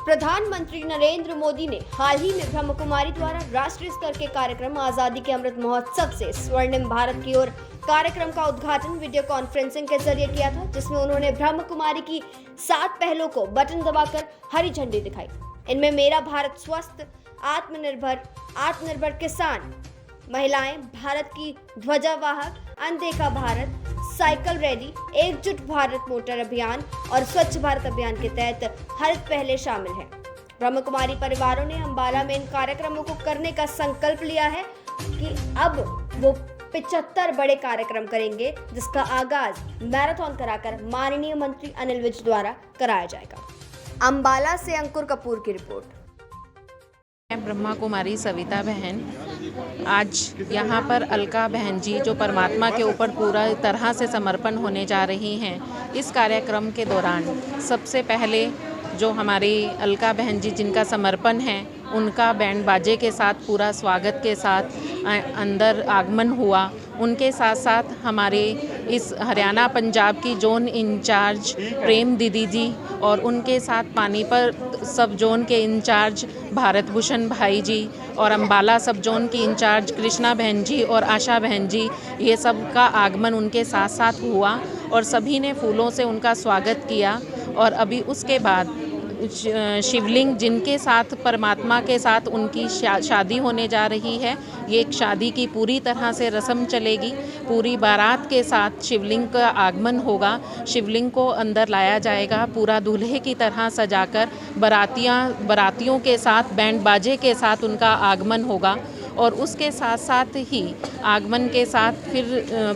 प्रधानमंत्री नरेंद्र मोदी ने हाल ही में ब्रह्म कुमारी द्वारा राष्ट्रीय स्तर के कार्यक्रम आजादी के अमृत महोत्सव से स्वर्णिम भारत की ओर कार्यक्रम का उद्घाटन वीडियो कॉन्फ्रेंसिंग के जरिए किया था, जिसमें उन्होंने ब्रह्म कुमारी की 7 पहलों को बटन दबाकर हरी झंडी दिखाई। इनमें मेरा भारत स्वस्थ, आत्मनिर्भर किसान, महिलाएं, भारत की ध्वजावाहक, अनदेखा भारत, साइकिल रैली, एकजुट भारत मोटर अभियान और स्वच्छ भारत अभियान के तहत हरित पहले शामिल हैं। ब्रह्म कुमारी परिवारों ने अंबाला में इन कार्यक्रमों को करने का संकल्प लिया है कि अब वो 75 बड़े कार्यक्रम करेंगे, जिसका आगाज मैराथन कराकर माननीय मंत्री अनिल विज द्वारा कराया जाएगा। अंबाला से अंकुर कपूर की रिपोर्ट। ब्रह्मा कुमारी सविता बहन आज यहाँ पर अलका बहन जी जो परमात्मा के ऊपर पूरा तरह से समर्पण होने जा रही हैं। इस कार्यक्रम के दौरान सबसे पहले जो हमारी अलका बहन जी जिनका समर्पण है, उनका बैंड बाजे के साथ पूरा स्वागत के साथ अंदर आगमन हुआ। उनके साथ साथ हमारे इस हरियाणा पंजाब की जोन इंचार्ज प्रेम दीदी जी और उनके साथ पानीपत सब जोन के इंचार्ज भारत भूषण भाई जी और अंबाला सब जोन की इंचार्ज कृष्णा बहन जी और आशा बहन जी, ये सब का आगमन उनके साथ साथ हुआ और सभी ने फूलों से उनका स्वागत किया। और अभी उसके बाद शिवलिंग जिनके साथ परमात्मा के साथ उनकी शादी होने जा रही है, ये एक शादी की पूरी तरह से रस्म चलेगी। पूरी बारात के साथ शिवलिंग का आगमन होगा। शिवलिंग को अंदर लाया जाएगा पूरा दूल्हे की तरह सजाकर। बारातियों के साथ बैंड बाजे के साथ उनका आगमन होगा और उसके साथ साथ ही आगमन के साथ फिर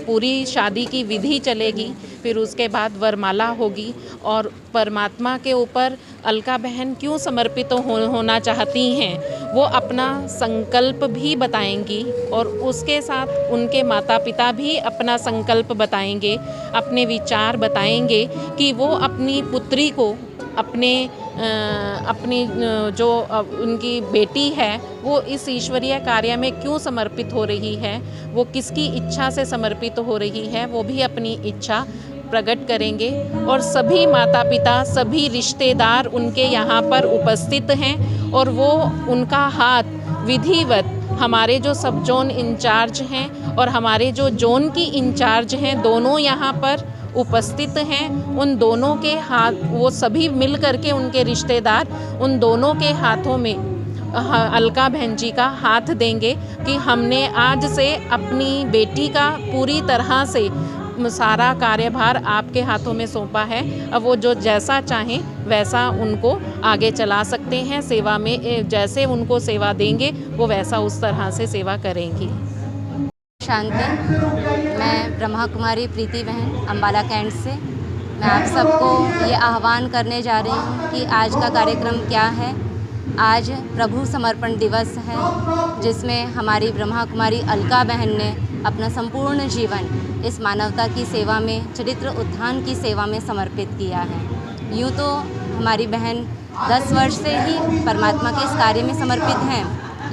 पूरी शादी की विधि चलेगी। फिर उसके बाद वरमाला होगी और परमात्मा के ऊपर अलका बहन क्यों समर्पित होना चाहती हैं, वो अपना संकल्प भी बताएंगी और उसके साथ उनके माता पिता भी अपना संकल्प बताएंगे, अपने विचार बताएंगे कि वो अपनी पुत्री को अपनी जो उनकी बेटी है वो इस ईश्वरीय कार्य में क्यों समर्पित हो रही है, वो किसकी इच्छा से समर्पित हो रही है, वो भी अपनी इच्छा प्रकट करेंगे। और सभी माता पिता, सभी रिश्तेदार उनके यहाँ पर उपस्थित हैं और वो उनका हाथ विधिवत हमारे जो सब जोन इंचार्ज हैं और हमारे जो जोन की इंचार्ज हैं, दोनों यहाँ पर उपस्थित हैं। उन दोनों के हाथ, वो सभी मिल करके उनके रिश्तेदार उन दोनों के हाथों में अलका बहन जी का हाथ देंगे कि हमने आज से अपनी बेटी का पूरी तरह से सारा कार्यभार आपके हाथों में सौंपा है। अब वो जो जैसा चाहें वैसा उनको आगे चला सकते हैं। सेवा में जैसे उनको सेवा देंगे वो वैसा उस तरह से सेवा करेंगी। शांति। मैं ब्रह्मा कुमारी प्रीति बहन अंबाला कैंट से मैं आप सबको ये आह्वान करने जा रही हूँ कि आज का कार्यक्रम क्या है। आज प्रभु समर्पण दिवस है, जिसमें हमारी ब्रह्मा कुमारी अलका बहन ने अपना संपूर्ण जीवन इस मानवता की सेवा में, चरित्र उत्थान की सेवा में समर्पित किया है। यूँ तो हमारी बहन 10 वर्ष से ही परमात्मा के इस कार्य में समर्पित हैं,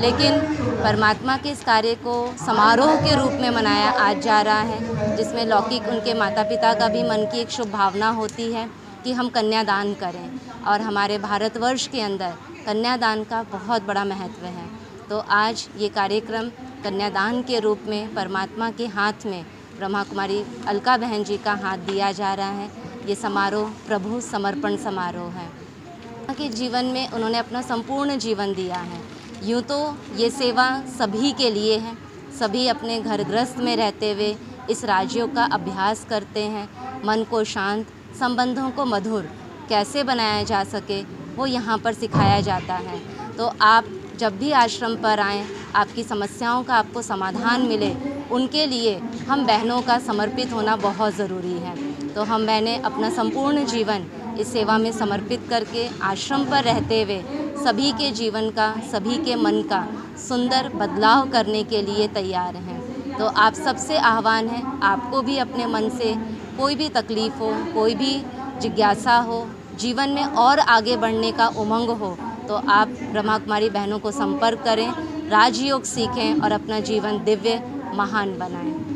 लेकिन परमात्मा के इस कार्य को समारोह के रूप में मनाया आज जा रहा है, जिसमें लौकिक उनके माता पिता का भी मन की एक शुभ भावना होती है कि हम कन्यादान करें। और हमारे भारतवर्ष के अंदर कन्यादान का बहुत बड़ा महत्व है। तो आज ये कार्यक्रम कन्यादान के रूप में परमात्मा के हाथ में ब्रह्मा कुमारी अलका बहन जी का हाथ दिया जा रहा है। ये समारोह प्रभु समर्पण समारोह है। उनके जीवन में उन्होंने अपना संपूर्ण जीवन दिया है। यूँ तो ये सेवा सभी के लिए है। सभी अपने घर गृहस्थ में रहते हुए इस राजयोग का अभ्यास करते हैं। मन को शांत, संबंधों को मधुर कैसे बनाया जा सके वो यहाँ पर सिखाया जाता है। तो आप जब भी आश्रम पर आएँ, आपकी समस्याओं का आपको समाधान मिले, उनके लिए हम बहनों का समर्पित होना बहुत ज़रूरी है। तो हम बहनें अपना संपूर्ण जीवन इस सेवा में समर्पित करके आश्रम पर रहते हुए सभी के जीवन का, सभी के मन का सुंदर बदलाव करने के लिए तैयार हैं। तो आप सबसे आह्वान है, आपको भी अपने मन से कोई भी तकलीफ़ हो, कोई भी जिज्ञासा हो, जीवन में और आगे बढ़ने का उमंग हो, तो आप ब्रह्मा कुमारी बहनों को संपर्क करें, राजयोग सीखें और अपना जीवन दिव्य महान बनाएं।